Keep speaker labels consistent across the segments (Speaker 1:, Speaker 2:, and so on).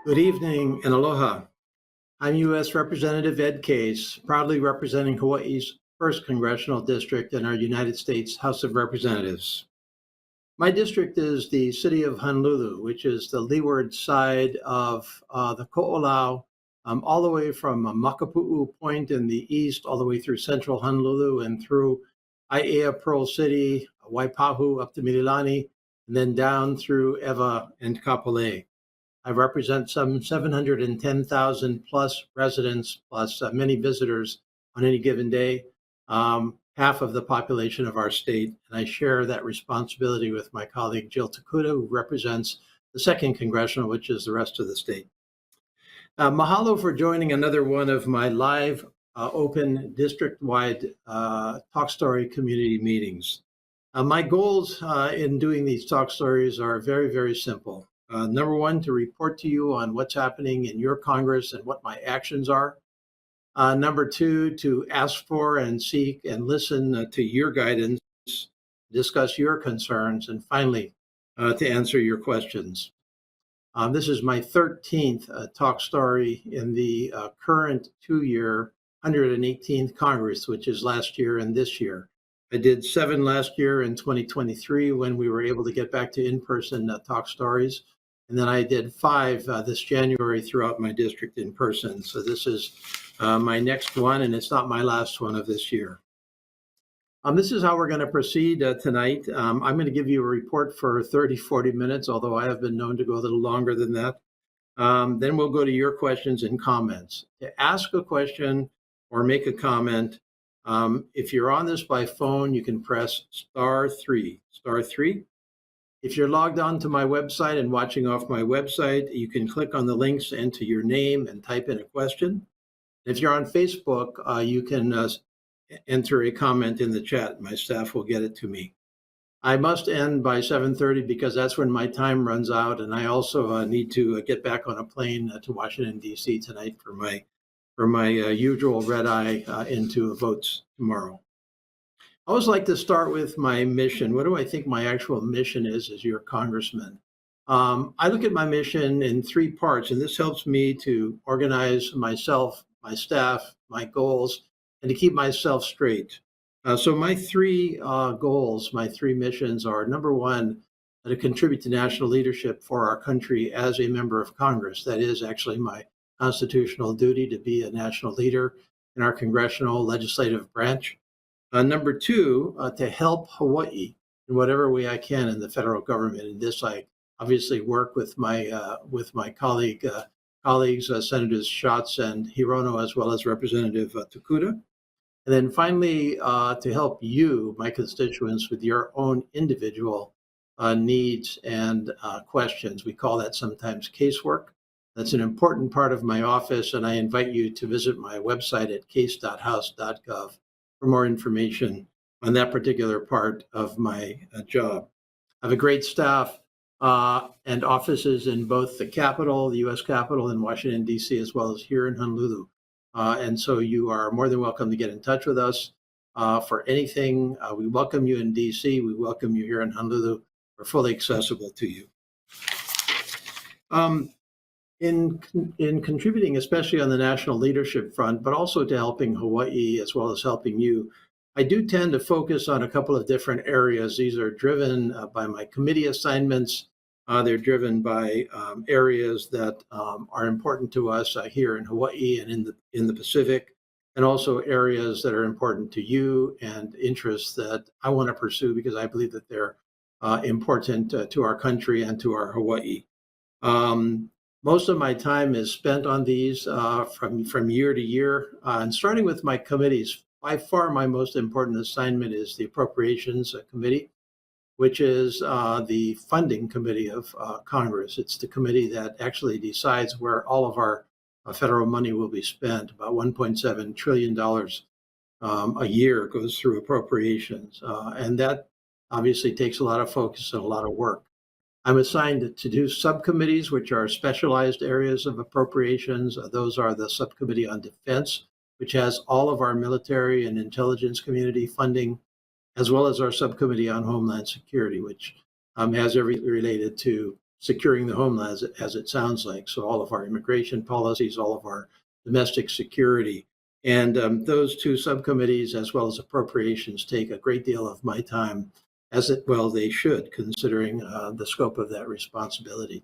Speaker 1: Good evening and aloha. I'm U.S. Representative Ed Case, proudly representing Hawaii's 1st Congressional District in our United States House of Representatives. My district is the city of Honolulu, which is the leeward side of the Ko'olau, all the way from Makapu'u Point in the east, all the way through central Honolulu and through Aiea, Pearl City, Waipahu up to Mililani, and then down through Ewa and Kapolei. I represent some 710,000 plus residents, plus many visitors on any given day, half of the population of our state. And I share that responsibility with my colleague Jill Takuda, who represents the 2nd Congressional, which is the rest of the state. Mahalo for joining another one of my live, open, district-wide Talk Story community meetings. My goals in doing these talk stories are very, very simple. Number one, to report to you on what's happening in your Congress and what my actions are. Number two, to ask for and seek and listen to your guidance, discuss your concerns, and finally, to answer your questions. This is my 13th talk story in the current 2-year 118th Congress, which is last year and this year. I did 7 last year in 2023 when we were able to get back to in-person talk stories. And then I did 5 this January throughout my district in person. So this is my next one, and it's not my last one of this year. This is how we're going to proceed tonight. I'm going to give you a report for 30, 40 minutes, although I have been known to go a little longer than that. Then we'll go to your questions and comments. To ask a question or make a comment, if you're on this by phone, you can press *3, *3. If you're logged on to my website and watching off my website, you can click on the links to enter your name and type in a question. If you're on Facebook, you can enter a comment in the chat. My staff will get it to me. I must end by 7:30 because that's when my time runs out, and I also need to get back on a plane to Washington, D.C. tonight for my usual red eye into votes tomorrow. I always like to start with my mission. What do I think my actual mission is as your congressman? I look at my mission in 3 parts, and this helps me to organize myself, my staff, my goals, and to keep myself straight. So my 3 goals, my 3 missions are: number one, to contribute to national leadership for our country as a member of Congress. That is actually my constitutional duty, to be a national leader in our congressional legislative branch. Number 2, to help Hawaii in whatever way I can in the federal government. In this, I obviously work with my colleagues, Senators Schatz and Hirono, as well as Representative Takuda. And then finally, to help you, my constituents, with your own individual needs and questions. We call that sometimes casework. That's an important part of my office, and I invite you to visit my website at case.house.gov for more information on that particular part of my job. I have a great staff and offices in both the Capitol, the U.S. Capitol in Washington, D.C., as well as here in Honolulu. And so you are more than welcome to get in touch with us for anything. We welcome you in D.C. We welcome you here in Honolulu. We're fully accessible to you. In contributing, especially on the national leadership front, but also to helping Hawaii as well as helping you, I do tend to focus on a couple of different areas. These are driven by my committee assignments. They're driven by areas that are important to us here in Hawaii and in the Pacific, and also areas that are important to you and interests that I want to pursue because I believe that they're important to our country and to our Hawaii. Most of my time is spent on these from year to year. And starting with my committees, by far my most important assignment is the Appropriations Committee, which is the funding committee of Congress. It's the committee that actually decides where all of our federal money will be spent. About $1.7 trillion a year goes through appropriations. And that obviously takes a lot of focus and a lot of work. I'm assigned to do subcommittees, which are specialized areas of appropriations. Those are the Subcommittee on Defense, which has all of our military and intelligence community funding, as well as our Subcommittee on Homeland Security, which has everything related to securing the homeland, as it sounds like. So all of our immigration policies, all of our domestic security. And those two subcommittees, as well as appropriations, take a great deal of my time, they should, considering the scope of that responsibility.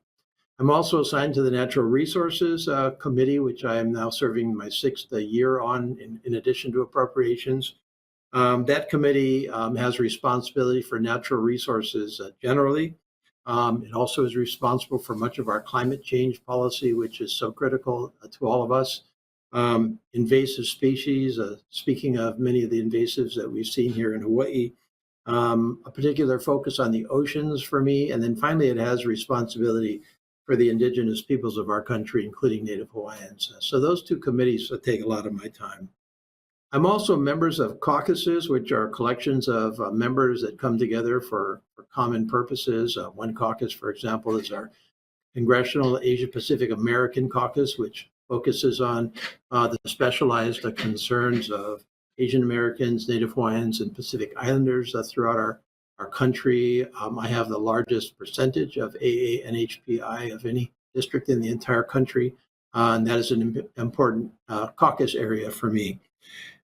Speaker 1: I'm also assigned to the Natural Resources Committee, which I am now serving my sixth year on, in addition to appropriations. That committee has responsibility for natural resources generally. It also is responsible for much of our climate change policy, which is so critical to all of us. Invasive species, speaking of many of the invasives that we've seen here in Hawaii, a particular focus on the oceans for me. And then finally, it has responsibility for the indigenous peoples of our country, including Native Hawaiians. So those two committees take a lot of my time. I'm also members of caucuses, which are collections of members that come together for common purposes. One caucus, for example, is our Congressional Asia Pacific American Caucus, which focuses on the specialized concerns of Asian Americans, Native Hawaiians, and Pacific Islanders throughout our country. I have the largest percentage of AA and HPI of any district in the entire country, and that is an important caucus area for me.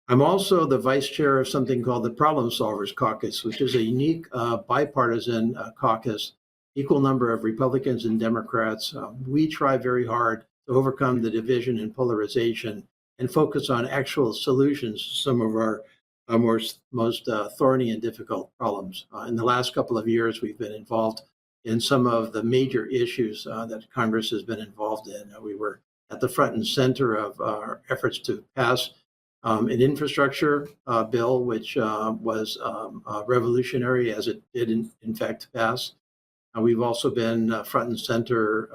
Speaker 1: I'm also the vice chair of something called the Problem Solvers Caucus, which is a unique bipartisan caucus, equal number of Republicans and Democrats. We try very hard to overcome the division and polarization and focus on actual solutions to some of our most thorny and difficult problems. In the last couple of years, we've been involved in some of the major issues that Congress has been involved in. We were at the front and center of our efforts to pass an infrastructure bill, which was revolutionary, as it did in fact pass. We've also been front and center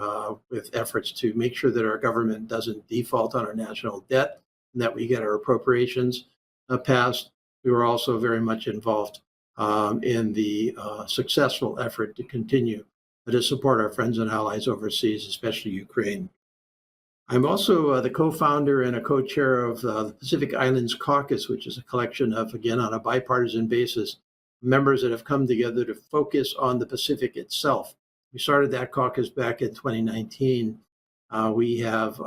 Speaker 1: with efforts to make sure that our government doesn't default on our national debt and that we get our appropriations passed. We were also very much involved in the successful effort to continue to support our friends and allies overseas, especially Ukraine. I'm also the co-founder and a co-chair of the Pacific Islands Caucus, which is a collection of, again, on a bipartisan basis, members that have come together to focus on the Pacific itself. We started that caucus back in 2019. We have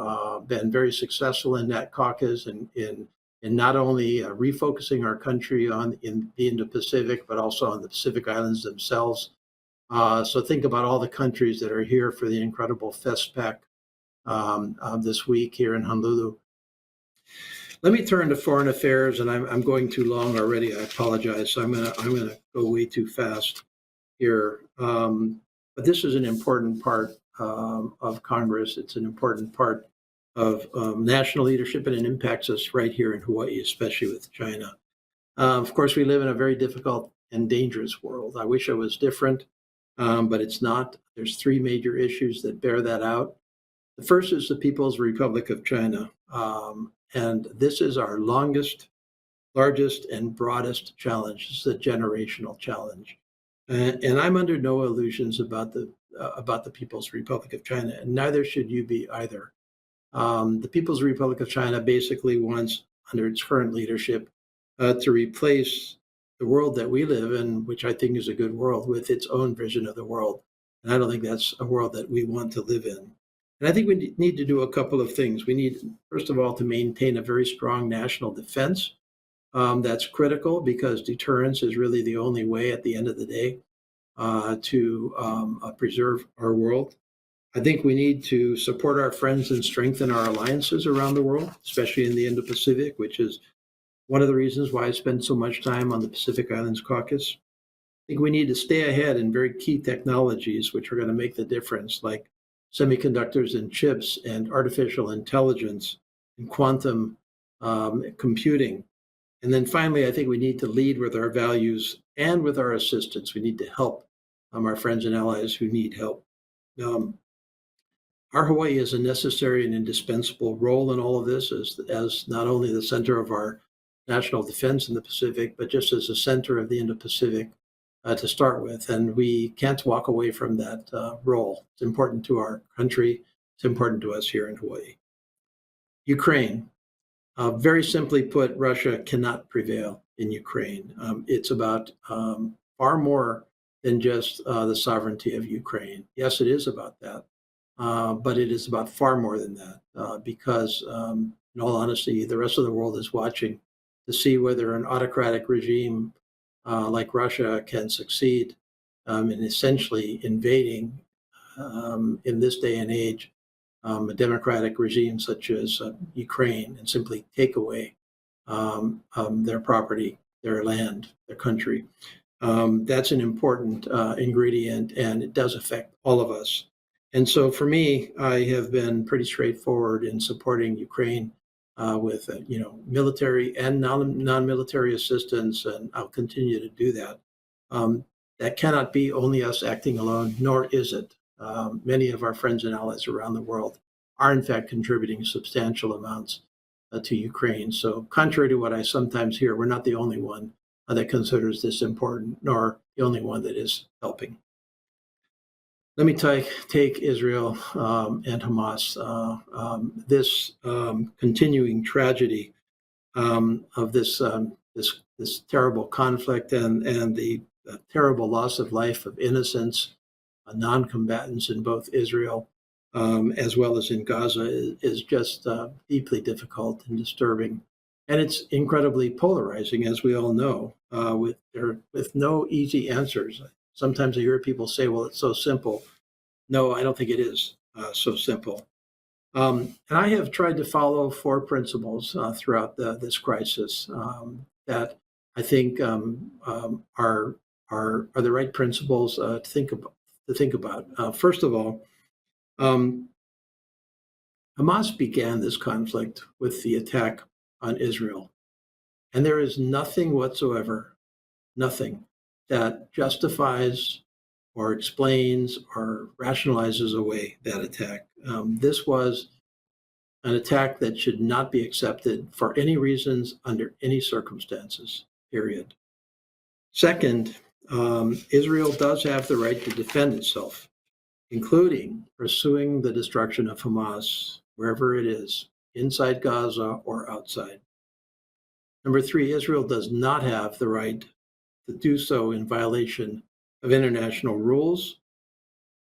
Speaker 1: been very successful in that caucus in not only refocusing our country in the Indo-Pacific, but also on the Pacific Islands themselves. So think about all the countries that are here for the incredible FESPAC this week here in Honolulu. Let me turn to foreign affairs, and I'm going too long already. I apologize. So I'm gonna go way too fast here. But this is an important part of Congress. It's an important part of national leadership, and it impacts us right here in Hawaii, especially with China. Of course, we live in a very difficult and dangerous world. I wish it was different, but it's not. There's three major issues that bear that out. The first is the People's Republic of China. And this is our longest, largest, and broadest challenge. This is a generational challenge. And I'm under no illusions about the People's Republic of China, and neither should you be either. The People's Republic of China basically wants, under its current leadership, to replace the world that we live in, which I think is a good world, with its own vision of the world. And I don't think that's a world that we want to live in. And I think we need to do a couple of things. We need, first of all, to maintain a very strong national defense. That's critical because deterrence is really the only way at the end of the day to preserve our world. I think we need to support our friends and strengthen our alliances around the world, especially in the Indo-Pacific, which is one of the reasons why I spend so much time on the Pacific Islands Caucus. I think we need to stay ahead in very key technologies which are going to make the difference, like semiconductors and chips and artificial intelligence and quantum computing. And then finally, I think we need to lead with our values and with our assistance. We need to help our friends and allies who need help. Our Hawaii is a necessary and indispensable role in all of this as not only the center of our national defense in the Pacific, but just as a center of the Indo-Pacific to start with. And we can't walk away from that role. It's important to our country. It's important to us here in Hawaii. Ukraine. Very simply put, Russia cannot prevail in Ukraine. It's about far more than just the sovereignty of Ukraine. Yes, it is about that, but it is about far more than that because, in all honesty, the rest of the world is watching to see whether an autocratic regime like Russia can succeed in essentially invading, in this day and age, a democratic regime such as Ukraine and simply take away their property, their land, their country. That's an important ingredient, and it does affect all of us. And so, for me, I have been pretty straightforward in supporting Ukraine with, military and non-military assistance, and I'll continue to do that. Um, that cannot be only us acting alone, nor is it. Many of our friends and allies around the world are, in fact, contributing substantial amounts to Ukraine. So, contrary to what I sometimes hear, we're not the only one that considers this important, nor the only one that is helping. Let me take Israel and Hamas. This continuing tragedy of this terrible conflict and the terrible loss of life of innocents, non-combatants in both Israel as well as in Gaza is just deeply difficult and disturbing, and it's incredibly polarizing, as we all know, with no easy answers. Sometimes I hear people say, "Well, it's so simple." No, I don't think it is so simple. And I have tried to follow four principles throughout this crisis that I think are the right principles to think about. First of all, um, Hamas began this conflict with the attack on Israel, and there is nothing whatsoever, nothing that justifies or explains or rationalizes away that attack. This was an attack that should not be accepted for any reasons under any circumstances, period. Second, Israel does have the right to defend itself, including pursuing the destruction of Hamas wherever it is, inside Gaza or outside. Number three, Israel does not have the right to do so in violation of international rules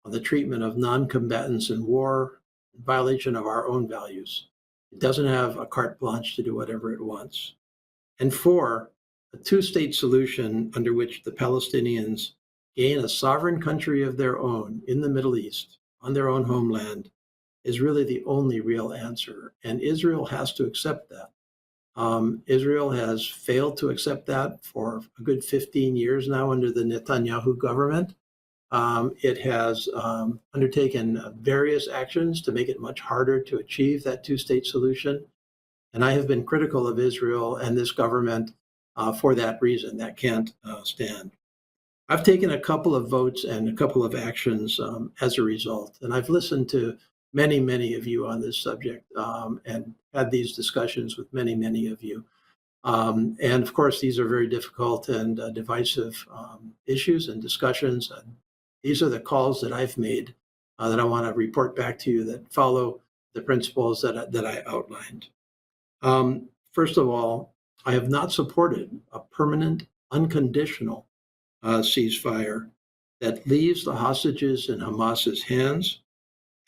Speaker 1: on the treatment of non-combatants in war, in violation of our own values. It doesn't have a carte blanche to do whatever it wants. And four, a two-state solution under which the Palestinians gain a sovereign country of their own in the Middle East, on their own homeland, is really the only real answer. And Israel has to accept that. Israel has failed to accept that for a good 15 years now under the Netanyahu government. It has undertaken various actions to make it much harder to achieve that two-state solution. And I have been critical of Israel and this government for that reason. That can't stand. I've taken a couple of votes and a couple of actions as a result. And I've listened to many, many of you on this subject and had these discussions with many, many of you. And of course, these are very difficult and divisive issues and discussions. And these are the calls that I've made that I want to report back to you that follow the principles that I outlined. First of all, I have not supported a permanent, unconditional ceasefire that leaves the hostages in Hamas's hands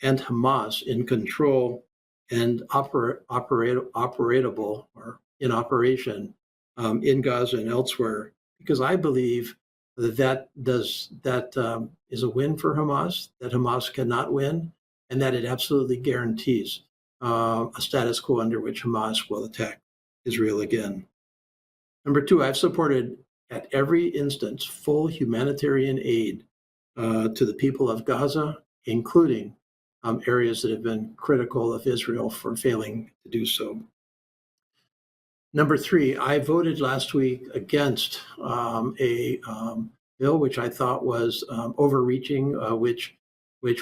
Speaker 1: and Hamas in control and operatable or in operation in Gaza and elsewhere, because I believe that is a win for Hamas, that Hamas cannot win, and that it absolutely guarantees a status quo under which Hamas will attack Israel again. Number two, I've supported at every instance full humanitarian aid to the people of Gaza, including areas that have been critical of Israel for failing to do so. Number three, I voted last week against a bill which I thought was overreaching, which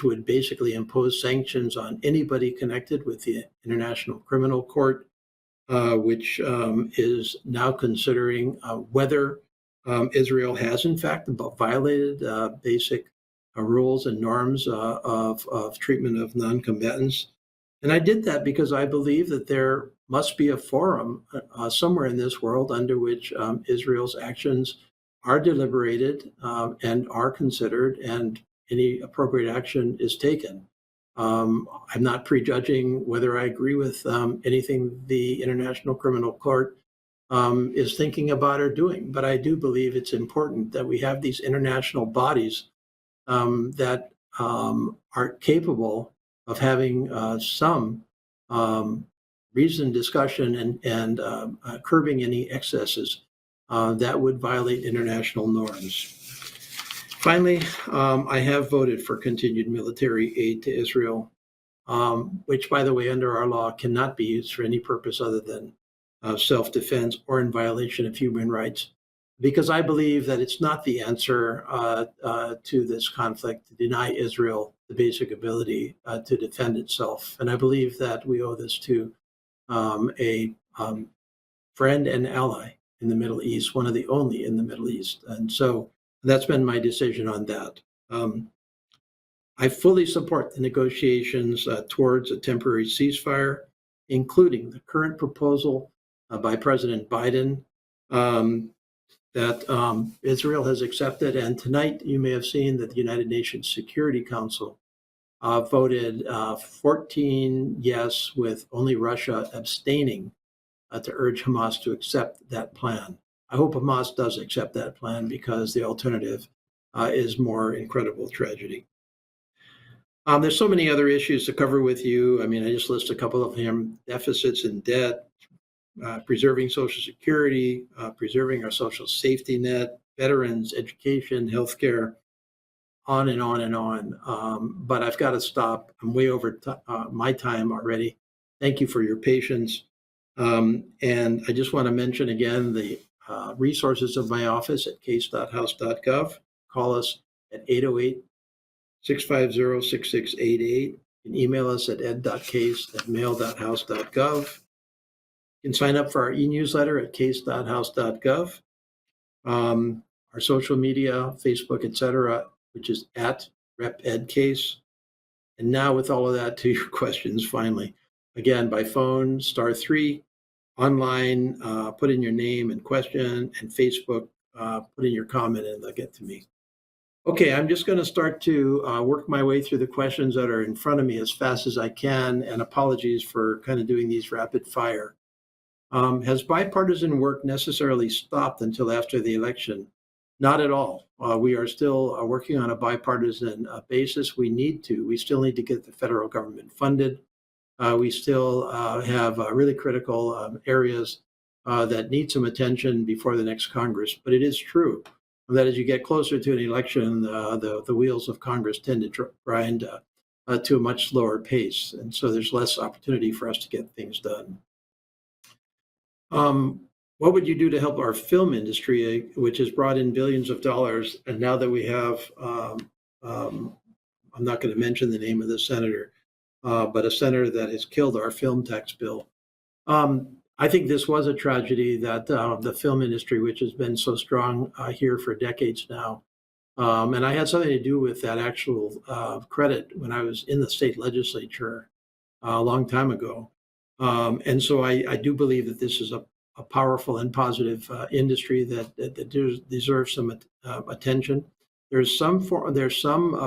Speaker 1: would basically impose sanctions on anybody connected with the International Criminal Court, which is now considering whether Israel has in fact violated basic rules and norms of treatment of non-combatants. And I did that because I believe that there must be a forum somewhere in this world under which Israel's actions are deliberated and are considered, and any appropriate action is taken. I'm not prejudging whether I agree with anything the International Criminal Court is thinking about or doing, but I do believe it's important that we have these international bodies that are capable of having some reasoned discussion and curbing any excesses that would violate international norms. Finally, I have voted for continued military aid to Israel, which, by the way, under our law cannot be used for any purpose other than self-defense or in violation of human rights, because I believe that it's not the answer to this conflict to deny Israel the basic ability to defend itself. And I believe that we owe this to a friend and ally in the Middle East, one of the only in the Middle East. And so that's been my decision on that. I fully support the negotiations towards a temporary ceasefire, including the current proposal by President Biden that Israel has accepted. And tonight, you may have seen that the United Nations Security Council voted 14 yes, with only Russia abstaining to urge Hamas to accept that plan. I hope Hamas does accept that plan, because the alternative is more incredible tragedy. There's so many other issues to cover with you. I mean, I just list a couple of them: deficits and debt, preserving Social Security, preserving our social safety net, veterans, education, healthcare, on and on and on. But I've got to stop. I'm way over my time already. Thank you for your patience. And I just want to mention again the resources of my office at case.house.gov. Call us at 808-650-6688. You can email us at ed.case@mail.house.gov. You can sign up for our e-newsletter at case.house.gov. Our social media, Facebook, etc., which is at RepEdCase. And now, with all of that, to your questions, finally. Again, by phone, *3, online, put in your name and question, and Facebook, put in your comment and they'll get to me. Okay, I'm just going to start to work my way through the questions that are in front of me as fast as I can, and apologies for kind of doing these rapid fire. Has bipartisan work necessarily stopped until after the election? Not at all. We are still working on a bipartisan basis. We still need to get the federal government funded. We still have really critical areas that need some attention before the next Congress. But it is true that as you get closer to an election, the wheels of Congress tend to grind to a much slower pace. And so there's less opportunity for us to get things done. What would you do to help our film industry, which has brought in billions of dollars? And now that we have, I'm not going to mention the name of the senator, but a senator that has killed our film tax bill. I think this was a tragedy that the film industry, which has been so strong here for decades now, and I had something to do with that actual credit when I was in the state legislature a long time ago. And so I do believe that this is a powerful and positive industry that deserves some attention. There's some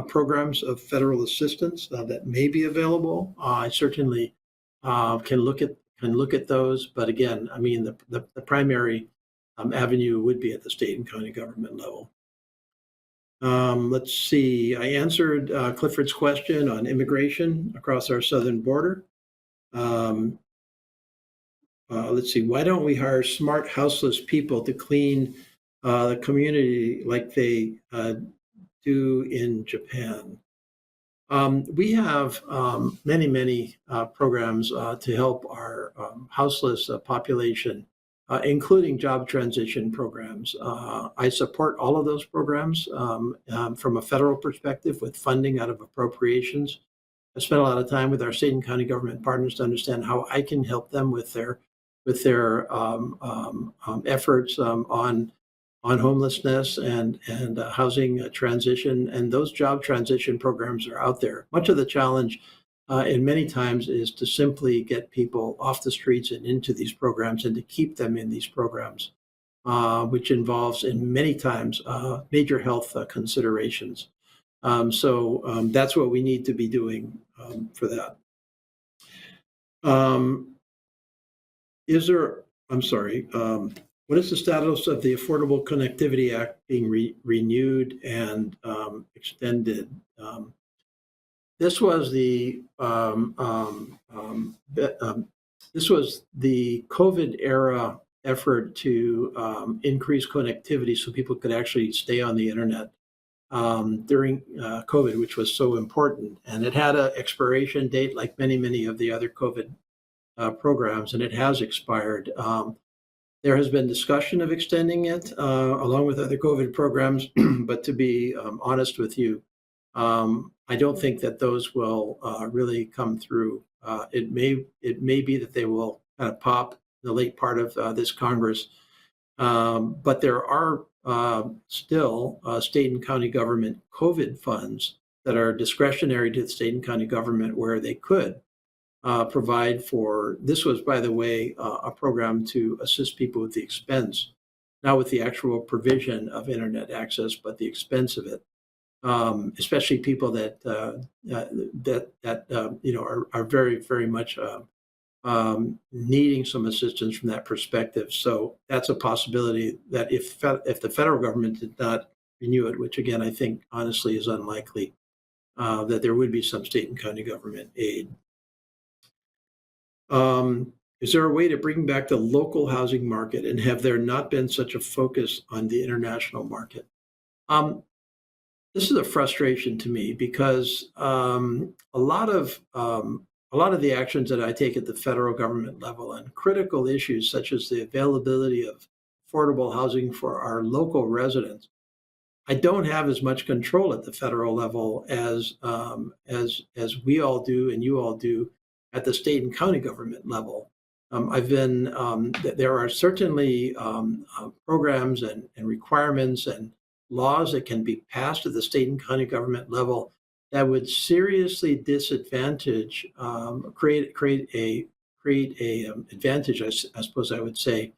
Speaker 1: programs of federal assistance that may be available. I certainly can look at those, but again, I mean the primary avenue would be at the state and county government level. Let's see. I answered Clifford's question on immigration across our southern border. Let's see. Why don't we hire smart houseless people to clean the community like they do in Japan? We have many programs to help our houseless population, including job transition programs. I support all of those programs from a federal perspective with funding out of appropriations. I spent a lot of time with our state and county government partners to understand how I can help them with their efforts on homelessness and housing transition. And those job transition programs are out there. Much of the challenge in many times is to simply get people off the streets and into these programs and to keep them in these programs. which involves in many times major health considerations. That's what we need to be doing for that. Um, is there, I'm sorry, what is the status of the Affordable Connectivity Act being renewed and extended? This was the this was the COVID era effort to increase connectivity so people could actually stay on the internet during COVID, which was so important. And it had an expiration date, like many of the other COVID programs, and it has expired. There has been discussion of extending it along with other COVID programs, but to be honest with you, I don't think that those will really come through. It may be that they will kind of pop in the late part of this Congress, but there are still state and county government COVID funds that are discretionary to the state and county government where they could provide for. This was, by the way, a program to assist people with the expense, not with the actual provision of internet access, but the expense of it. Especially people that are very much needing some assistance from that perspective. So that's a possibility that if the federal government did not renew it, which again I think honestly is unlikely, that there would be some state and county government aid. Is there a way to bring back the local housing market, and have there not been such a focus on the international market? This is a frustration to me because a lot of the actions that I take at the federal government level on critical issues such as the availability of affordable housing for our local residents, I don't have as much control at the federal level as we all do and you all do at the state and county government level. There are certainly programs and requirements and laws that can be passed at the state and county government level that would seriously disadvantage, create a advantage, I suppose I would say,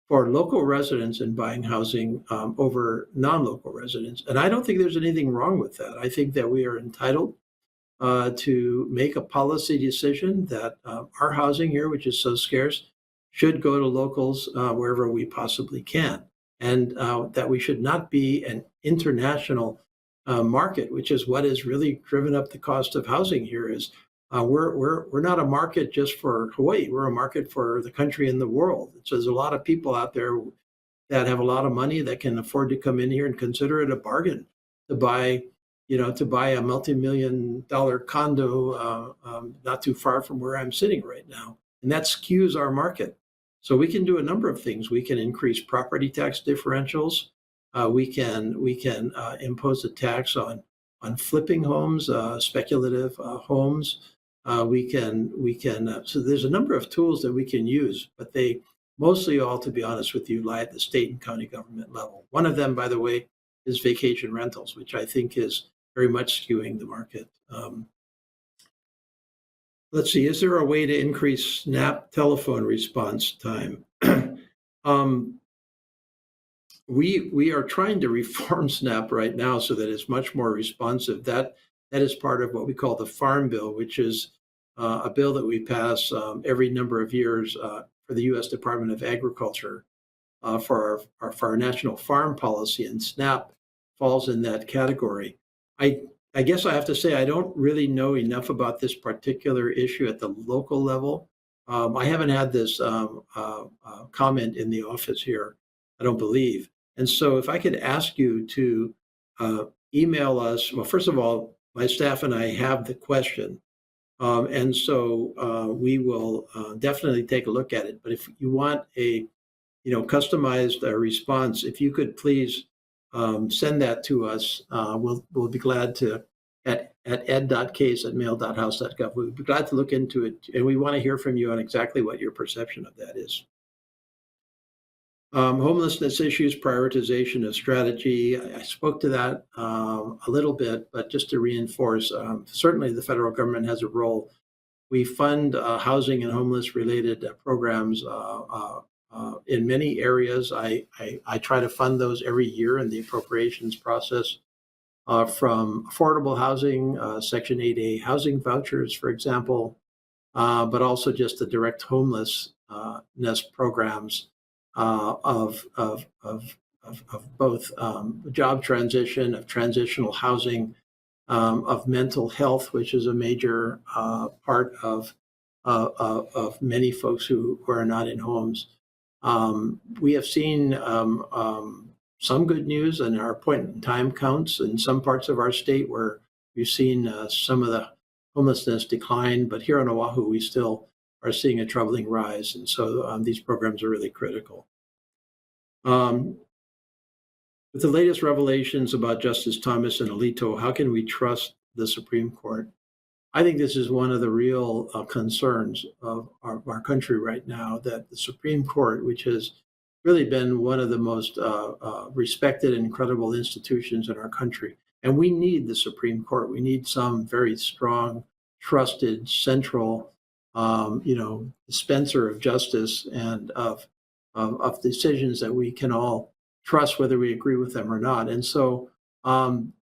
Speaker 1: for local residents in buying housing over non-local residents. And I don't think there's anything wrong with that. I think that we are entitled to make a policy decision that our housing here, which is so scarce, should go to locals wherever we possibly can. And that we should not be an international market, which is what has really driven up the cost of housing here. Is we're not a market just for Hawaii. We're a market for the country and the world. So there's a lot of people out there that have a lot of money that can afford to come in here and consider it a bargain to buy, a multi-million-dollar condo not too far from where I'm sitting right now, and that skews our market. So we can do a number of things. We can increase property tax differentials. We can impose a tax on flipping homes, speculative homes. We can. So there's a number of tools that we can use, but they mostly all, to be honest with you, lie at the state and county government level. One of them, by the way, is vacation rentals, which I think is very much skewing the market. Let's see, is there a way to increase SNAP telephone response time? We are trying to reform SNAP right now so that it's much more responsive. That is part of what we call the Farm Bill, which is a bill that we pass every number of years for the U.S. Department of Agriculture for our national farm policy, and SNAP falls in that category. I guess I have to say I don't really know enough about this particular issue at the local level. I haven't had this comment in the office here, I don't believe. And so if I could ask you to email us, well, first of all, my staff and I have the question. And so we will definitely take a look at it. But if you want a customized response, if you could please send that to us. We'll be glad to at ed.case@mail.house.gov. We'll be glad to look into it, and we want to hear from you on exactly what your perception of that is. Homelessness issues, prioritization of strategy. I spoke to that a little bit, but just to reinforce, certainly the federal government has a role. We fund housing and homeless related programs in many areas. I try to fund those every year in the appropriations process, from affordable housing, Section 8A housing vouchers, for example, but also just the direct homelessness programs of both job transition, of transitional housing, of mental health, which is a major part of many folks who are not in homes. We have seen some good news in our point in time counts in some parts of our state where we've seen some of the homelessness decline, but here on Oahu, we still are seeing a troubling rise. And so these programs are really critical. Um, with the latest revelations about Justice Thomas and Alito, how can we trust the Supreme Court? I think this is one of the real concerns of our country right now, that the Supreme Court, which has really been one of the most respected and credible institutions in our country, and we need the Supreme Court. We need some very strong, trusted, central, dispenser of justice and of decisions that we can all trust, whether we agree with them or not. And so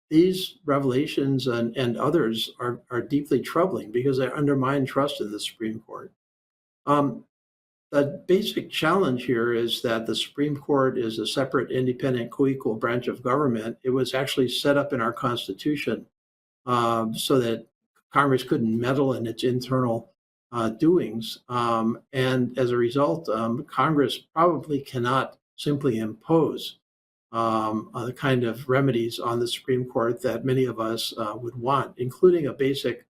Speaker 1: these revelations and others are deeply troubling because they undermine trust in the Supreme Court. Um, the basic challenge here is that the Supreme Court is a separate, independent, co-equal branch of government. It was actually set up in our Constitution so that Congress couldn't meddle in its internal doings. And as a result, Congress probably cannot simply impose the kind of remedies on the Supreme Court that many of us would want, including a basic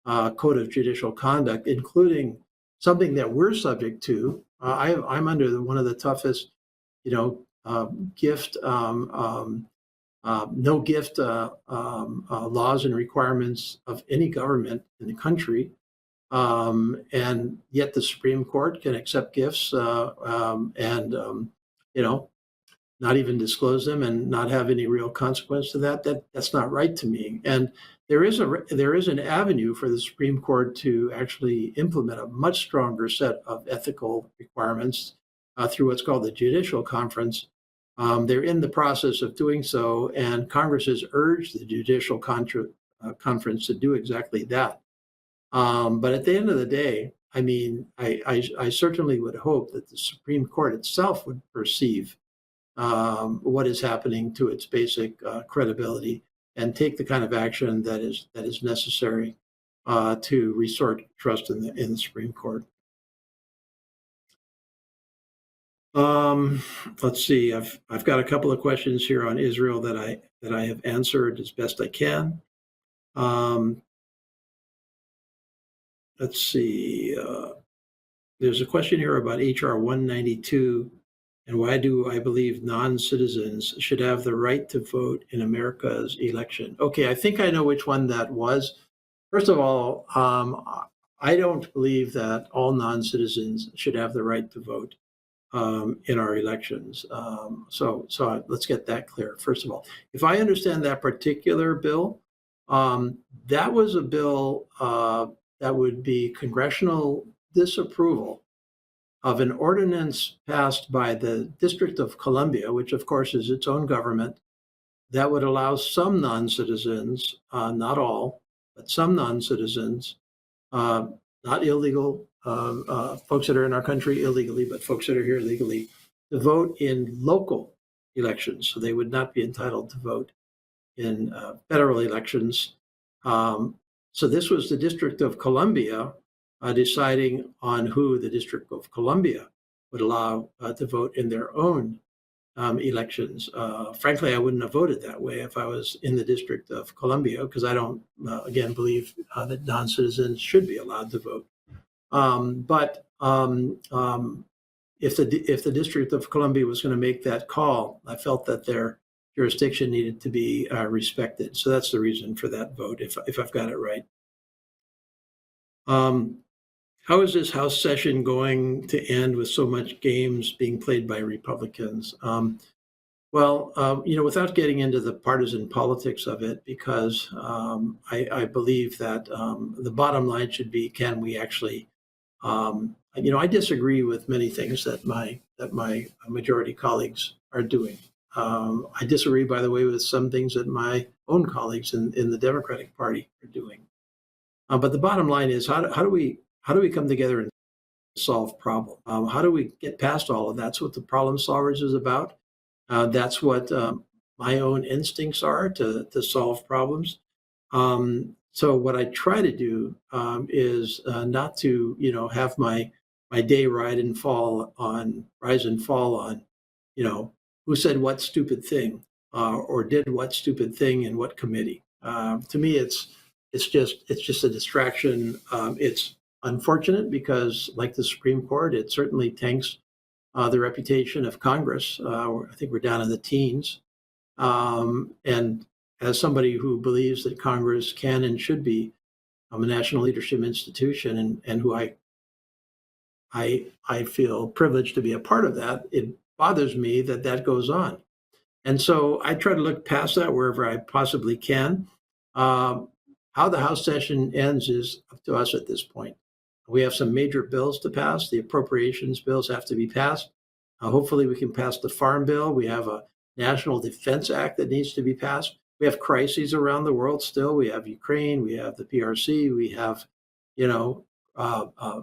Speaker 1: code of judicial conduct, including something that we're subject to. I'm under one of the toughest, gift, no gift laws and requirements of any government in the country. And yet the Supreme Court can accept gifts and not even disclose them and not have any real consequence to that. That's not right to me. And there is an avenue for the Supreme Court to actually implement a much stronger set of ethical requirements through what's called the Judicial Conference. They're in the process of doing so, and Congress has urged the Judicial Conference to do exactly that. But at the end of the day, I mean, I certainly would hope that the Supreme Court itself would perceive what is happening to its basic credibility and take the kind of action that is necessary to restore trust in the Supreme Court. Let's see. I've got a couple of questions here on Israel that I have answered as best I can. Let's see. There's a question here about HR 192. And why do I believe non-citizens should have the right to vote in America's election? Okay, I think I know which one that was. First of all, I don't believe that all non-citizens should have the right to vote in our elections. So let's get that clear. First of all, if I understand that particular bill, that was a bill that would be congressional disapproval of an ordinance passed by the District of Columbia, which of course is its own government, that would allow some non-citizens, not all, but some non-citizens, not illegal folks that are in our country illegally, but folks that are here legally, to vote in local elections. So they would not be entitled to vote in federal elections. So this was the District of Columbia deciding on who the District of Columbia would allow to vote in their own elections. Frankly, I wouldn't have voted that way if I was in the District of Columbia, because I don't, again, believe that non-citizens should be allowed to vote. But if the District of Columbia was going to make that call, I felt that their jurisdiction needed to be respected. So that's the reason for that vote, if I've got it right. How is this House session going to end with so much games being played by Republicans? Without getting into the partisan politics of it, because I believe that the bottom line should be, can we actually I disagree with many things that my majority colleagues are doing. I disagree, by the way, with some things that my own colleagues in the Democratic Party are doing. But the bottom line is, how do we come together and solve problem? How do we get past all of that? That's what the problem solvers is about. That's what my own instincts are to solve problems. So what I try to do is not to, have my day rise and fall on, you know, who said what stupid thing or did what stupid thing in what committee. To me, it's just a distraction. It's unfortunate because, like the Supreme Court, it certainly tanks the reputation of Congress. I think we're down in the teens. And as somebody who believes that Congress can and should be a national leadership institution, and who I feel privileged to be a part of that, it bothers me that that goes on. And so I try to look past that wherever I possibly can. Um, how the House session ends is up to us at this point. We have some major bills to pass. The appropriations bills have to be passed. Hopefully, we can pass the Farm Bill. We have a National Defense Act that needs to be passed. We have crises around the world still. We have Ukraine. We have the PRC. We have, you know,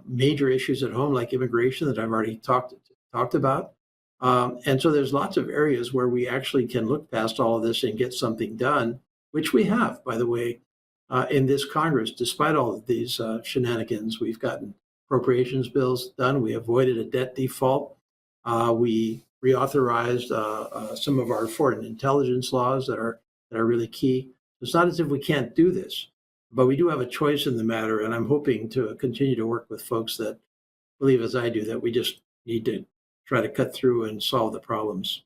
Speaker 1: major issues at home like immigration that I've already talked about. And so there's lots of areas where we actually can look past all of this and get something done, which we have, by the way, in this Congress. Despite all of these shenanigans, we've gotten appropriations bills done. We avoided a debt default. We reauthorized some of our foreign intelligence laws that are really key. It's not as if we can't do this, but we do have a choice in the matter, and I'm hoping to continue to work with folks that believe, as I do, that we just need to try to cut through and solve the problems.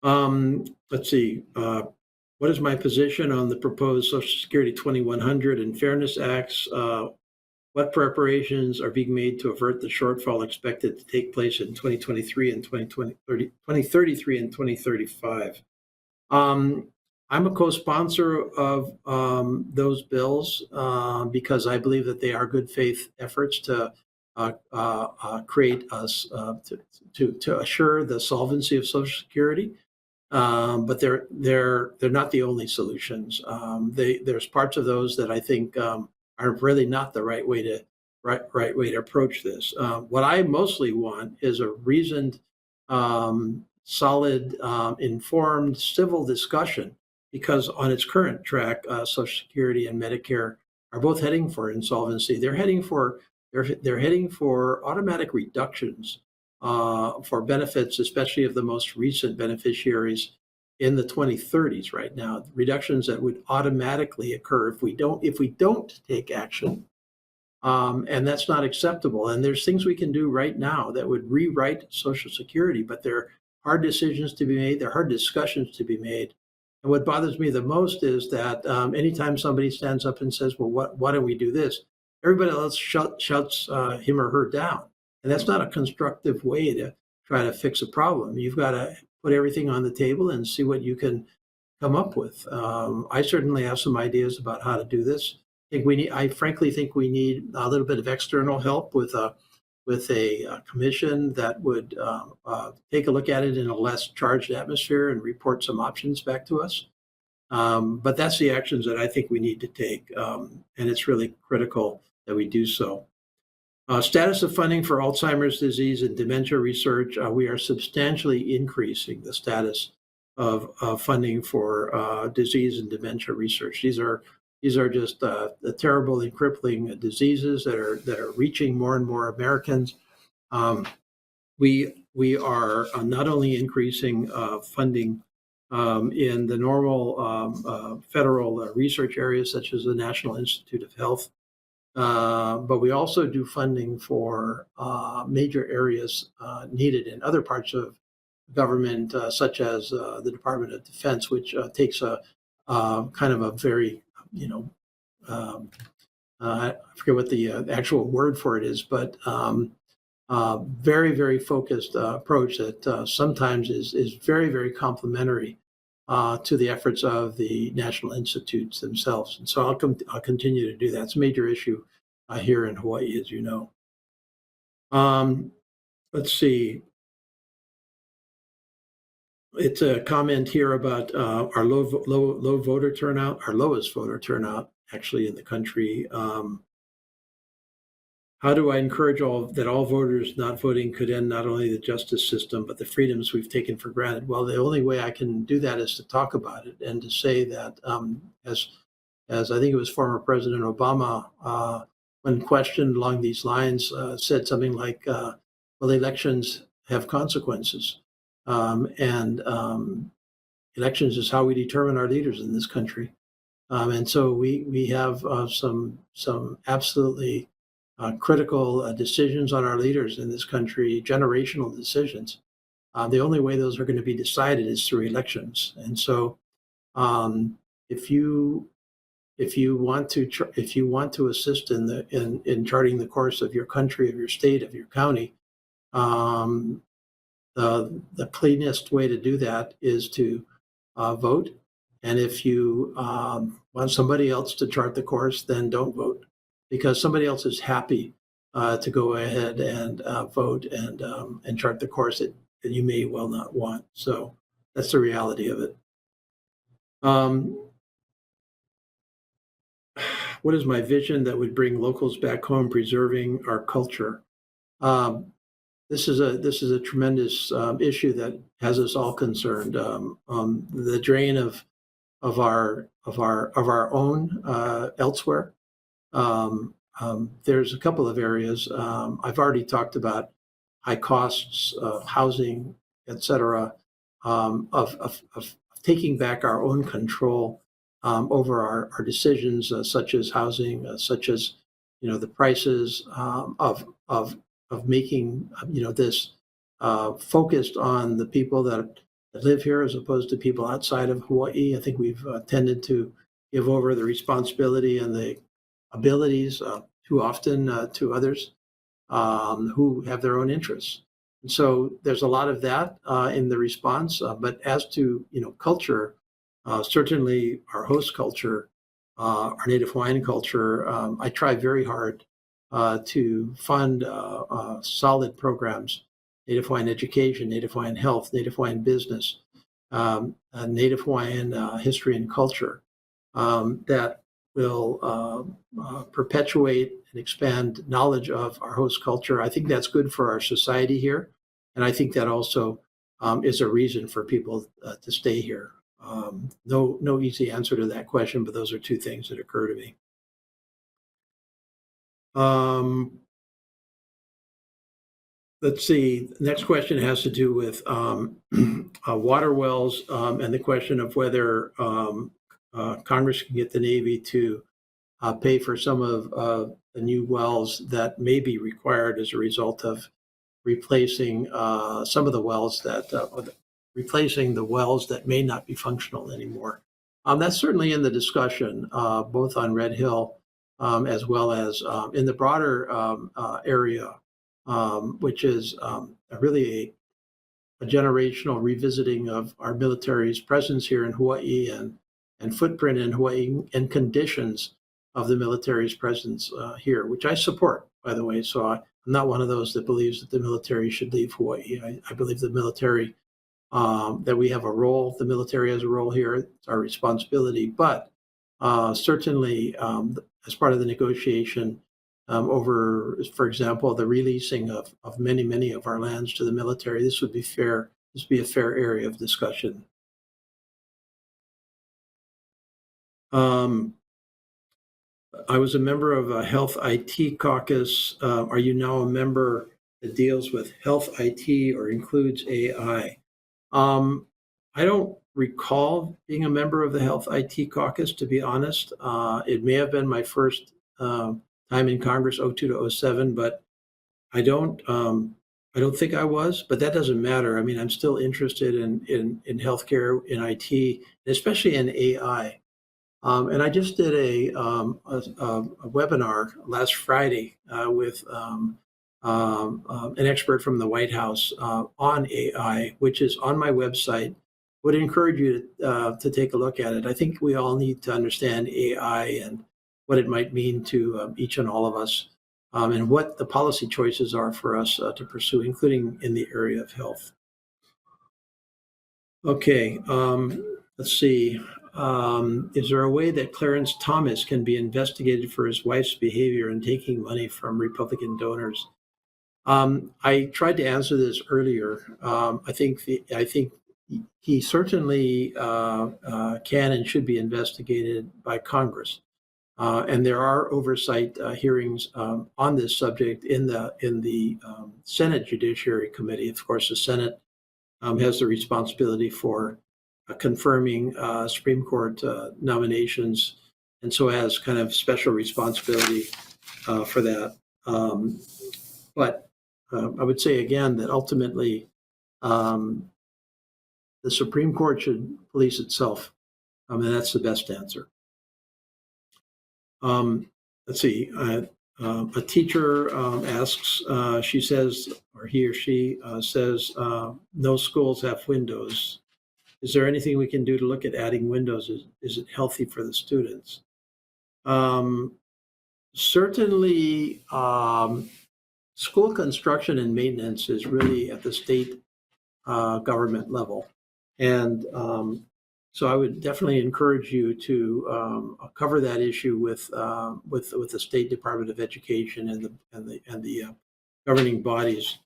Speaker 1: Let's see. What is my position on the proposed Social Security 2100 and Fairness Acts? What preparations are being made to avert the shortfall expected to take place in 2023 and 2033 and 2035? I'm a co-sponsor of those bills because I believe that they are good faith efforts to create us to assure the solvency of Social Security. But they're not the only solutions. There's parts of those that I think are really not the right way to approach this. What I mostly want is a reasoned, solid, informed civil discussion, because on its current track, Social Security and Medicare are both heading for insolvency. They're heading for automatic reductions for benefits, especially of the most recent beneficiaries in the 2030s right now, reductions that would automatically occur if we don't take action. And that's not acceptable. And there's things we can do right now that would rewrite Social Security, but they're hard decisions to be made. They're hard discussions to be made. And what bothers me the most is that anytime somebody stands up and says, well, why don't we do this? Everybody else shuts him or her down. And that's not a constructive way to try to fix a problem. You've got to put everything on the table and see what you can come up with. I certainly have some ideas about how to do this. I frankly think we need a little bit of external help with a commission that would take a look at it in a less charged atmosphere and report some options back to us. But that's the actions that I think we need to take, and it's really critical that we do so. Status of funding for Alzheimer's disease and dementia research. We are substantially increasing the status of funding for disease and dementia research. These are just the terrible and crippling diseases that are reaching more and more Americans. We are not only increasing funding in the normal federal research areas such as the National Institute of Health, but we also do funding for major areas needed in other parts of government, such as the Department of Defense, which takes a kind of a very, I forget what the actual word for it is, but very, very focused approach that sometimes is very, very complementary to the efforts of the national institutes themselves. And so I'll continue to do that. It's a major issue here in Hawaii, as you know. Let's see. It's a comment here about our low voter turnout, our lowest voter turnout actually in the country. How do I encourage all voters not voting could end not only the justice system but the freedoms we've taken for granted? Well, the only way I can do that is to talk about it and to say that, as I think it was former President Obama, when questioned along these lines, said something like, "Well, elections have consequences, and elections is how we determine our leaders in this country." And so we have some absolutely critical decisions on our leaders in this country, generational decisions. The only way those are going to be decided is through elections. And so, um, if you if you want to assist in charting the course of your country, of your state, of your county, um, the cleanest way to do that is to vote. And if you want somebody else to chart the course, then don't vote, because somebody else is happy to go ahead and vote and chart the course that you may well not want. So that's the reality of it. What is my vision that would bring locals back home, preserving our culture? Um, this is a tremendous issue that has us all concerned. The drain of our own elsewhere. There's a couple of areas. I've already talked about high costs of housing, et cetera, of taking back our own control over our decisions, such as housing, such as the prices of making this focused on the people that live here as opposed to people outside of Hawaii. I think we've tended to give over the responsibility and the abilities too often to others who have their own interests. And so there's a lot of that in the response. But as to culture, certainly our host culture, our Native Hawaiian culture, I try very hard to fund solid programs: Native Hawaiian education, Native Hawaiian health, Native Hawaiian business, Native Hawaiian history and culture that will perpetuate and expand knowledge of our host culture. I think that's good for our society here. And I think that also is a reason for people to stay here. No easy answer to that question, but those are two things that occur to me. Let's see. The next question has to do with water wells and the question of whether Congress can get the Navy to pay for some of the new wells that may be required as a result of replacing some of the wells replacing the wells that may not be functional anymore. That's certainly in the discussion, both on Red Hill as well as in the broader area, which is really a generational revisiting of our military's presence here in Hawaii and footprint in Hawaii and conditions of the military's presence here, which I support, by the way. So I'm not one of those that believes that the military should leave Hawaii. I believe the military, that we have a role, the military has a role here, it's our responsibility. But certainly, as part of the negotiation over, for example, the releasing of many of our lands to the military, this would be fair. This would be a fair area of discussion. I was a member of a health IT caucus. Are you now a member that deals with health IT or includes AI? I don't recall being a member of the health IT caucus, to be honest. It may have been my first time in Congress, 02 to 07, but I don't think I was, but that doesn't matter. I mean, I'm still interested in healthcare, in IT, especially in AI. And I just did a webinar last Friday with an expert from the White House on AI, which is on my website. Would encourage you to take a look at it. I think we all need to understand AI and what it might mean to each and all of us, and what the policy choices are for us to pursue, including in the area of health. Okay, let's see. Is there a way that Clarence Thomas can be investigated for his wife's behavior in taking money from Republican donors? I tried to answer this earlier. I think he certainly can and should be investigated by Congress, and there are oversight hearings on this subject in the Senate Judiciary Committee. Of course, the Senate has the responsibility for confirming Supreme Court nominations, and so has kind of special responsibility for that. But I would say again that ultimately the Supreme Court should police itself, and that's the best answer. Let's see. A teacher asks, she says, or he or she says, no schools have windows. Is there anything we can do to look at adding windows? Is it healthy for the students? Certainly, school construction and maintenance is really at the state government level. And so I would definitely encourage you to cover that issue with the State Department of Education and the governing bodies.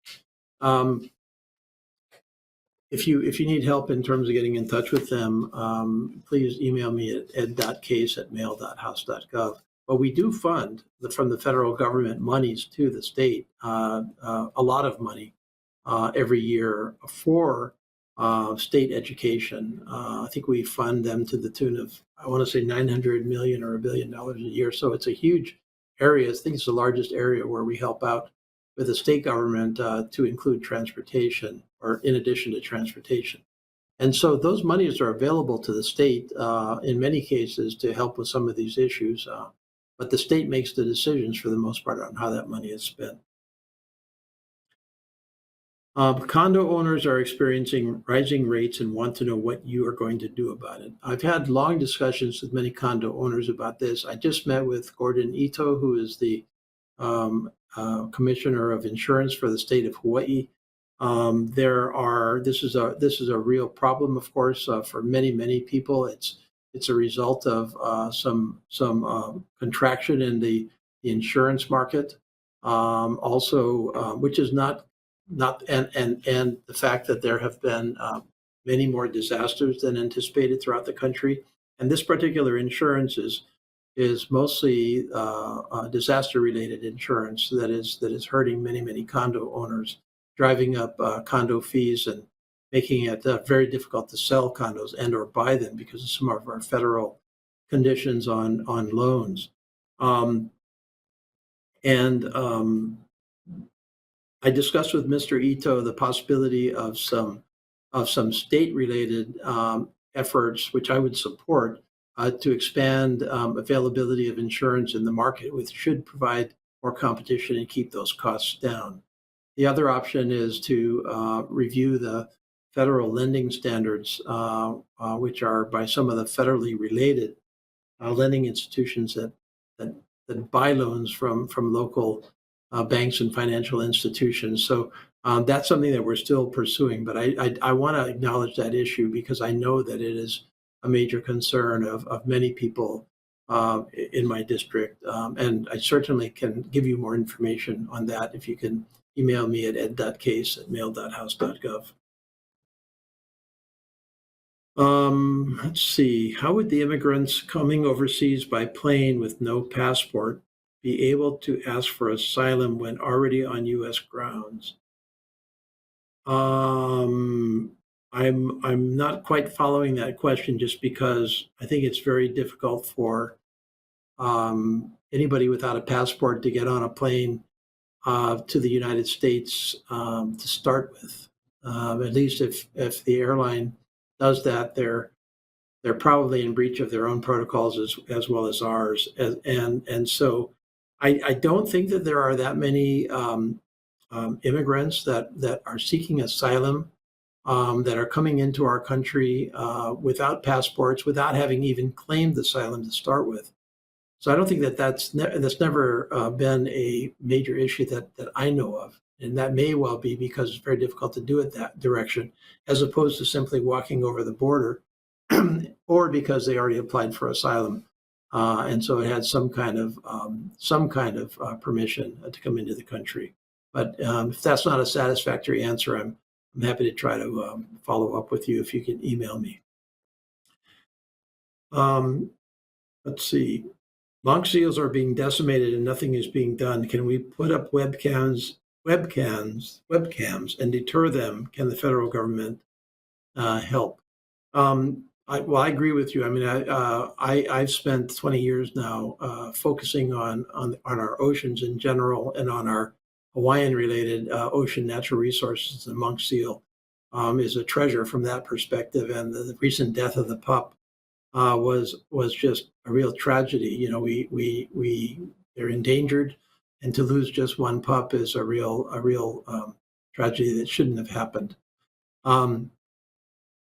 Speaker 1: If you need help in terms of getting in touch with them, please email me at ed.case@mail.house.gov. But we do fund from the federal government monies to the state, a lot of money every year for state education. I think we fund them to the tune of, I want to say, $900 million or $1 billion a year. So it's a huge area. I think it's the largest area where we help out with the state government to include transportation, or in addition to transportation. And so those monies are available to the state in many cases to help with some of these issues. But the state makes the decisions for the most part on how that money is spent. Condo owners are experiencing rising rates and want to know what you are going to do about it. I've had long discussions with many condo owners about this. I just met with Gordon Ito, who is the Commissioner of Insurance for the state of Hawaii. This is a real problem, of course, for many people. It's a result of some contraction in the insurance market, also, which is not and the fact that there have been many more disasters than anticipated throughout the country. And this particular insurance is mostly disaster-related insurance that is hurting many condo owners, driving up condo fees and making it very difficult to sell condos and or buy them because of some of our federal conditions on loans. I discussed with Mr. Ito the possibility of some state-related efforts, which I would support, to expand availability of insurance in the market, which should provide more competition and keep those costs down. The other option is to review the federal lending standards, which are by some of the federally related lending institutions that buy loans from local banks and financial institutions. So that's something that we're still pursuing. But I want to acknowledge that issue because I know that it is a major concern of many people in my district. And I certainly can give you more information on that if you can email me at ed.case@mail.house.gov. Let's see. How would the immigrants coming overseas by plane with no passport be able to ask for asylum when already on U.S. grounds? I'm not quite following that question, just because I think it's very difficult for anybody without a passport to get on a plane to the United States to start with. At least if the airline does that, they're probably in breach of their own protocols as well as ours. And so I don't think that there are that many immigrants that are seeking asylum that are coming into our country without passports, without having even claimed asylum to start with. So I don't think that's never been a major issue that I know of. And that may well be because it's very difficult to do it that direction, as opposed to simply walking over the border, or because they already applied for asylum, and so it had some kind of permission to come into the country. But if that's not a satisfactory answer, I'm happy to try to follow up with you if you can email me. Um, let's see. Monk seals are being decimated and nothing is being done. Can we put up webcams and deter them? Can the federal government help? I agree with you. I mean, I've spent 20 years now focusing on our oceans in general and on our Hawaiian-related ocean natural resources. The monk seal is a treasure from that perspective, and the recent death of the pup was just a real tragedy. You know, they're endangered, and to lose just one pup is a real tragedy that shouldn't have happened. Um,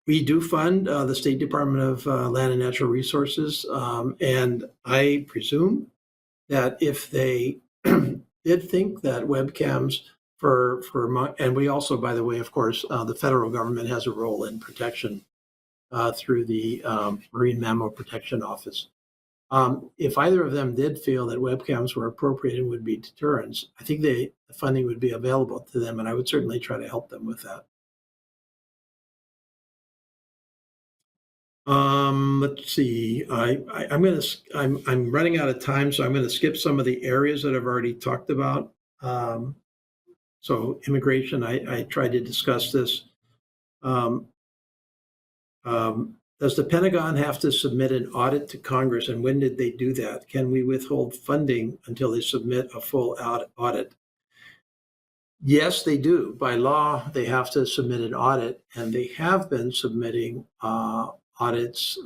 Speaker 1: we do fund the State Department of Land and Natural Resources, and I presume that if they did think that webcams and we also, by the way, of course, the federal government has a role in protection through the Marine Mammal Protection Office. If either of them did feel that webcams were appropriate and would be deterrents, I think the funding would be available to them, and I would certainly try to help them with that. Let's see. I'm running out of time, so I'm going to skip some of the areas that I've already talked about. So immigration, I tried to discuss this. Um, does the Pentagon have to submit an audit to Congress, and when did they do that? Can we withhold funding until they submit a full audit? Yes, they do. By law, they have to submit an audit, and they have been submitting audits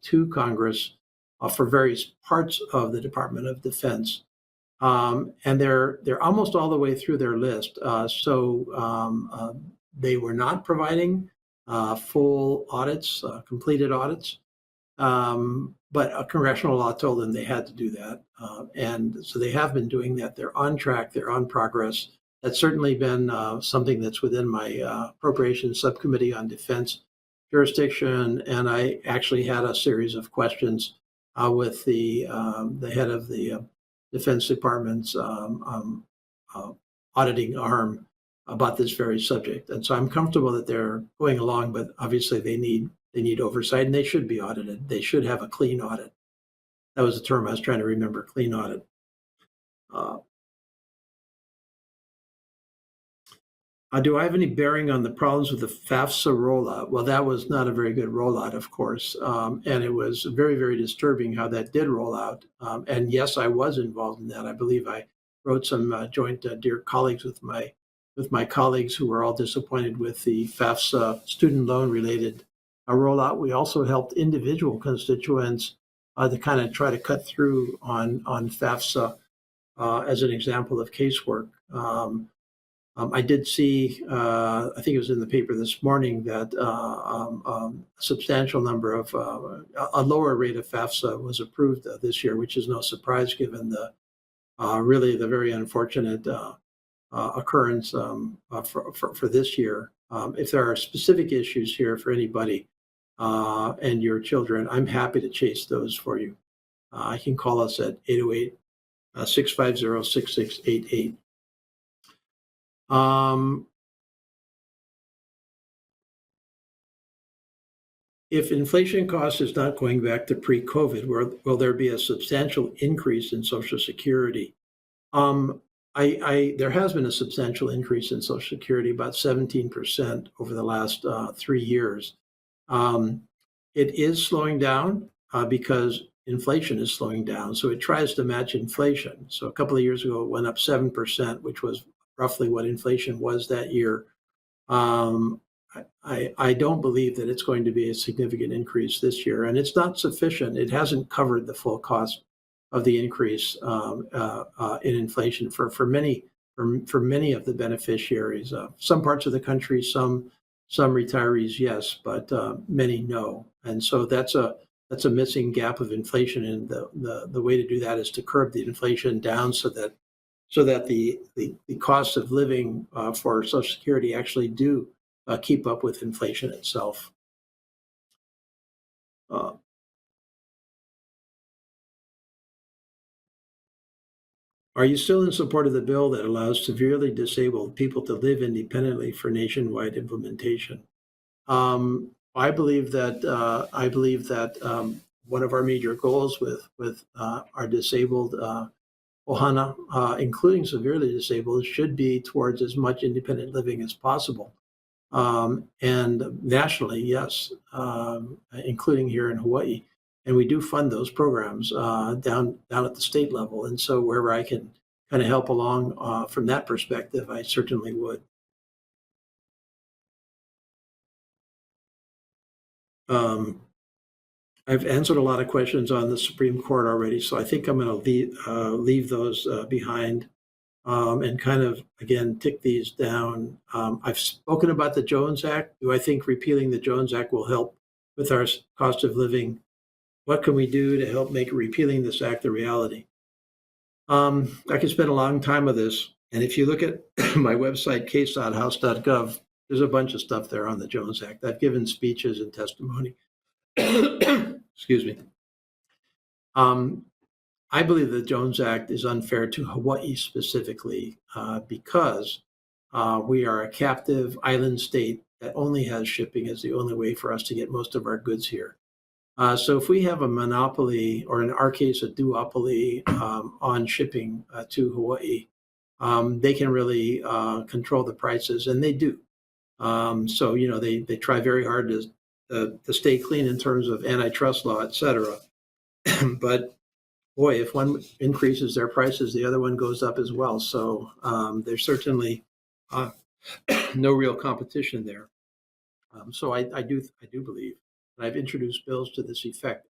Speaker 1: to Congress for various parts of the Department of Defense. And they're almost all the way through their list. They were not providing full audits, completed audits. But a congressional law told them they had to do that. And so they have been doing that. They're on track, they're on progress. That's certainly been something that's within my appropriations subcommittee on defense jurisdiction. And I actually had a series of questions with the head of the Defense Department's auditing arm about this very subject. And so I'm comfortable that they're going along, but obviously they need oversight, and they should be audited. They should have a clean audit. That was the term I was trying to remember, clean audit. Do I have any bearing on the problems with the FAFSA rollout? Well, that was not a very good rollout, of course, and it was very, very disturbing how that did roll out. And yes, I was involved in that. I believe I wrote some joint dear colleagues with my colleagues who were all disappointed with the FAFSA student loan related rollout. We also helped individual constituents to kind of try to cut through on FAFSA as an example of casework. I did see, I think it was in the paper this morning, that a substantial number of, a lower rate of FAFSA was approved this year, which is no surprise given the really the very unfortunate occurrence for this year. If there are specific issues here for anybody and your children, I'm happy to chase those for you. I can call us at 808-650-6688. If inflation cost is not going back to pre-COVID, will there be a substantial increase in Social Security? There has been a substantial increase in Social Security, about 17% over the last 3 years. It is slowing down because inflation is slowing down. So it tries to match inflation. So a couple of years ago, it went up 7%, which was roughly what inflation was that year. I don't believe that it's going to be a significant increase this year, and it's not sufficient. It hasn't covered the full cost of the increase in inflation for many of the beneficiaries. Some parts of the country, some retirees, yes, but many no. And so that's a that's a missing gap of inflation, and the way to do that is to curb the inflation down so that the costs of living for Social Security actually do keep up with inflation itself. Uh, are you still in support of the bill that allows severely disabled people to live independently for nationwide implementation? I believe that one of our major goals with our disabled ohana, including severely disabled, should be towards as much independent living as possible. And nationally, yes, including here in Hawaii. And we do fund those programs down at the state level. And so wherever I can kind of help along from that perspective, I certainly would. Um, I've answered a lot of questions on the Supreme Court already, so I think I'm going to leave those behind and kind of, again, tick these down. I've spoken about the Jones Act. Do I think repealing the Jones Act will help with our cost of living? What can we do to help make repealing this act a reality? I could spend a long time with this. And if you look at my website, case.house.gov, there's a bunch of stuff there on the Jones Act. I've given speeches and testimony. Excuse me. Um, I believe the Jones Act is unfair to Hawaii specifically because we are a captive island state that only has shipping as the only way for us to get most of our goods here. So if we have a monopoly, or in our case, a duopoly on shipping to Hawaii, they can really control the prices, and they do. So, they try very hard to stay clean in terms of antitrust law, et cetera. But boy, if one increases their prices, the other one goes up as well. So there's certainly uh, no real competition there. So I do believe, and I've introduced bills to this effect.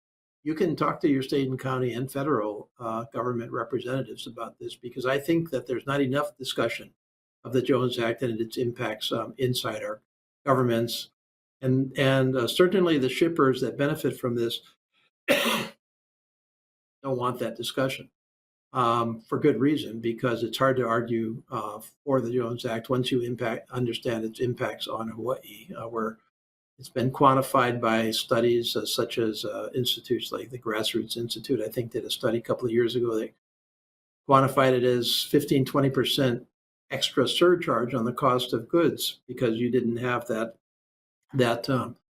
Speaker 1: You can talk to your state and county and federal government representatives about this, because I think that there's not enough discussion of the Jones Act and its impacts inside our governments, and certainly the shippers that benefit from this don't want that discussion for good reason, because it's hard to argue for the Jones Act once you understand its impacts on Hawaii, where it's been quantified by studies such as institutes like the Grassroots Institute. I think did a study a couple of years ago. They quantified it as 15-20% extra surcharge on the cost of goods because you didn't have that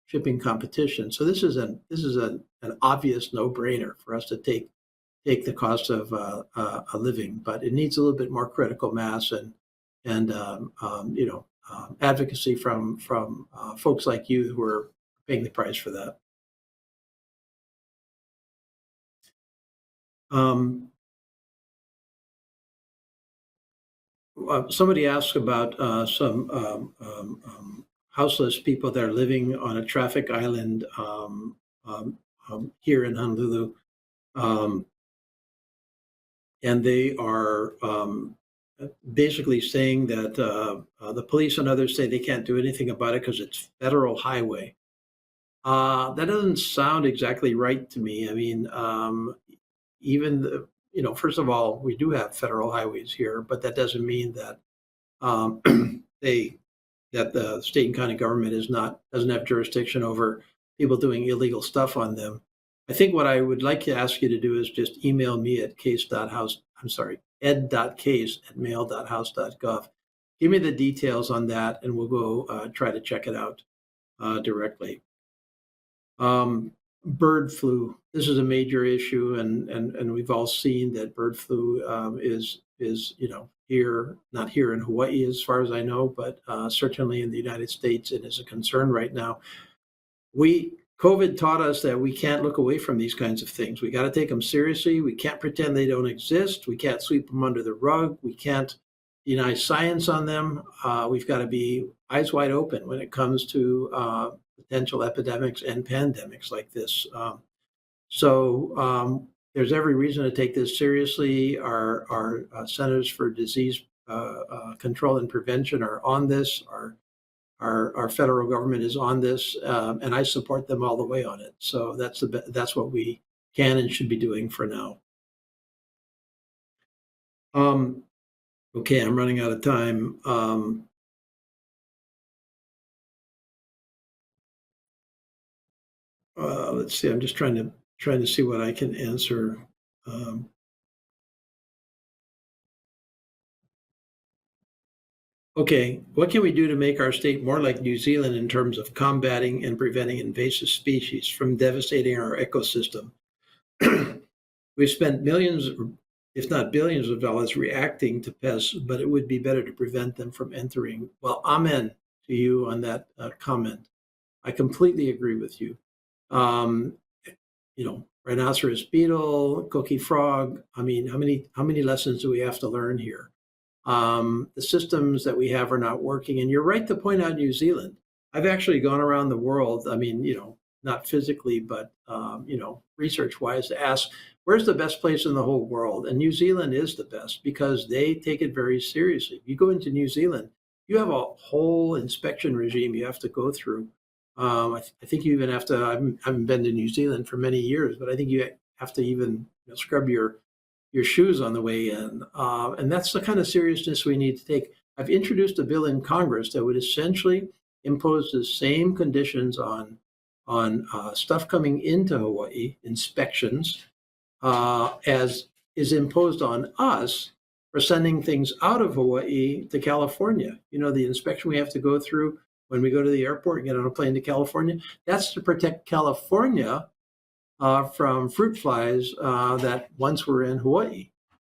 Speaker 1: shipping competition. So this is an obvious no-brainer for us to take the cost of a living, but it needs a little bit more critical mass and advocacy from folks like you who are paying the price for that. Um, Somebody asked about some houseless people that are living on a traffic island here in Honolulu. Um, and they are basically saying that the police and others say they can't do anything about it because it's federal highway. That doesn't sound exactly right to me. I mean, even first of all, we do have federal highways here, but that doesn't mean that um, they that the state and county government doesn't have jurisdiction over people doing illegal stuff on them. I think what I would like to ask you to do is just email me at ed.case@mail.house.gov. Give me the details on that, and we'll go try to check it out directly. Bird flu. This is a major issue, and we've all seen that bird flu is here, not here in Hawaii as far as I know, but certainly in the United States, it is a concern right now. COVID taught us that we can't look away from these kinds of things. We got to take them seriously. We can't pretend they don't exist. We can't sweep them under the rug. We can't deny science on them. We've got to be eyes wide open when it comes to potential epidemics and pandemics like this. So there's every reason to take this seriously. Our Centers for Disease Control and Prevention are on this. Our our federal government is on this, and I support them all the way on it. So that's what we can and should be doing for now. Okay, I'm running out of time. Let's see. I'm just trying to see what I can answer. Um, okay, what can we do to make our state more like New Zealand in terms of combating and preventing invasive species from devastating our ecosystem? We've spent millions, if not billions of dollars reacting to pests, but it would be better to prevent them from entering. Well, amen to you on that comment. I completely agree with you. Um, Rhinoceros beetle, cookie frog. I mean, how many lessons do we have to learn here? The systems that we have are not working. And you're right to point out New Zealand. I've actually gone around the world. I mean, not physically, but research wise, to ask where's the best place in the whole world. And New Zealand is the best because they take it very seriously. If you go into New Zealand, you have a whole inspection regime you have to go through. I think you even have to. I haven't been to New Zealand for many years, but I think you have to even scrub your shoes on the way in. And that's the kind of seriousness we need to take. I've introduced a bill in Congress that would essentially impose the same conditions on stuff coming into Hawaii, inspections, as is imposed on us for sending things out of Hawaii to California. The inspection we have to go through when we go to the airport and get on a plane to California, that's to protect California from fruit flies that once were in Hawaii.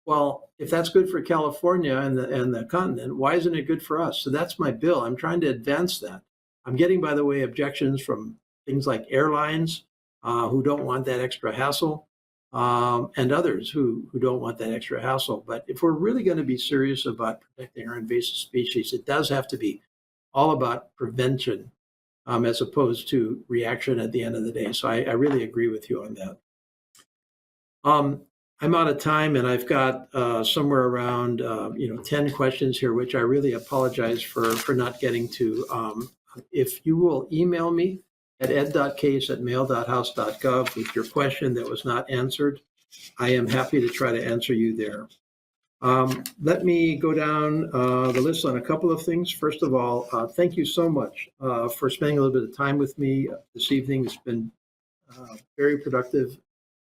Speaker 1: Well, if that's good for California and the continent, why isn't it good for us? So that's my bill. I'm trying to advance that. I'm getting, by the way, objections from things like airlines who don't want that extra hassle, and others who don't want that extra hassle. But if we're really going to be serious about protecting our invasive species, it does have to be all about prevention as opposed to reaction at the end of the day. So I really agree with you on that. I'm out of time, and I've got somewhere around 10 questions here, which I really apologize for not getting to. If you will email me at ed.case@mail.house.gov with your question that was not answered, I am happy to try to answer you there. Let me go down the list on a couple of things. First of all, thank you so much for spending a little bit of time with me this evening. It's been very productive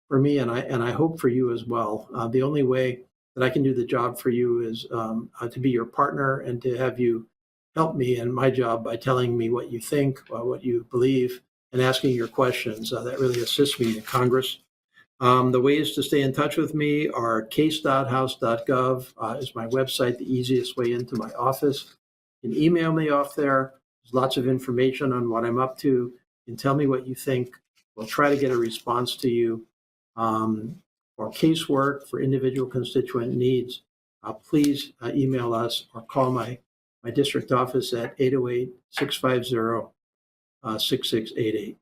Speaker 1: for me, and I hope for you as well. The only way that I can do the job for you is to be your partner and to have you help me in my job by telling me what you think, what you believe, and asking your questions. That really assists me in Congress. The ways to stay in touch with me are case.house.gov is my website, the easiest way into my office. You can email me off there. There's lots of information on what I'm up to. You can tell me what you think. We'll try to get a response to you. For casework, for individual constituent needs, please email us or call my district office at 808-650-6688.